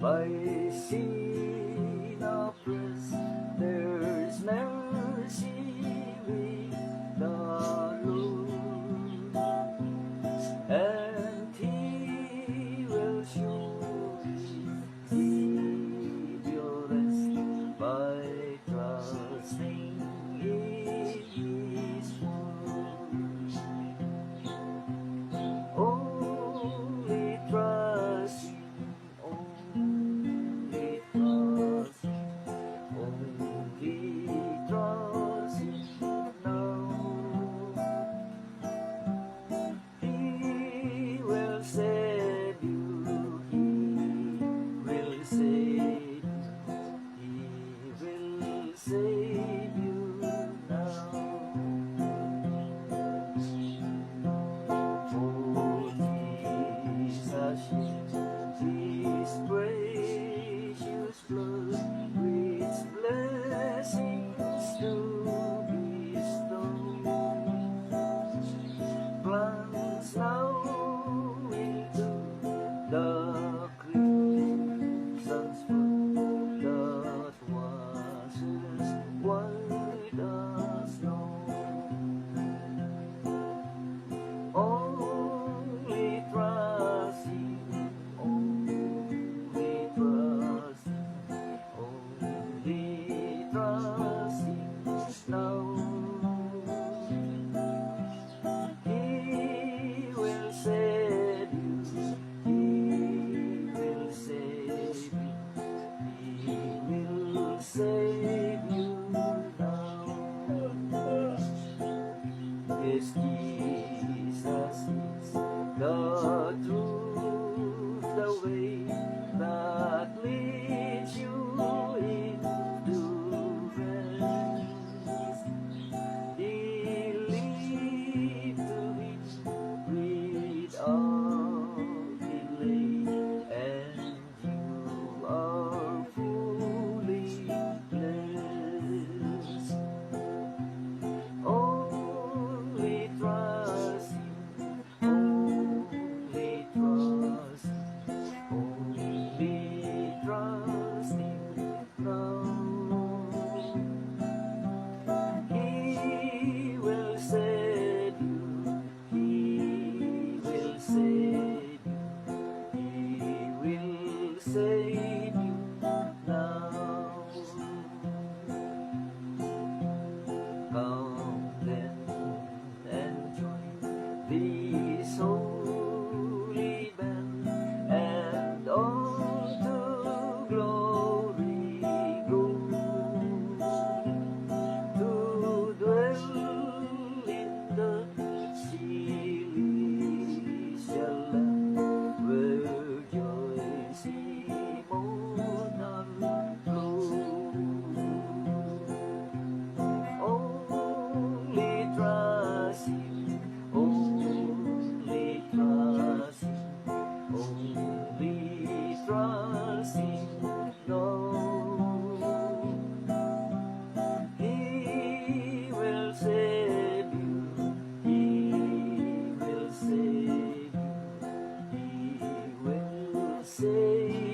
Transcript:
by sin oppressed, there's mercy with the Lord, and He will surely give you rest by trusting in His word. Only trust Him, only trust Him, only trust Him now. He will save you, He will save you, He will save you now. For Jesus shed His precious blood, with blessings to bestow. Plants now into the crimson's flood that washes white as snow. Only trust Him, only trust Him, only trust Him now. He will save you, He will save you, He will save you now. Yes, Jesus is the truth, the way that leads you into rest. Believe to Him without delay, and you are fully blessed. Only trust Him, only trust Him, only trust Him now. He will save you, He will save you, He will save you now. Come then and join this holy band, and on to glory go, to dwell in the celestial land, where joy's immortal flow. Only trust Him, only trust Him, only trust Him no. He will save you, He will save you, He will save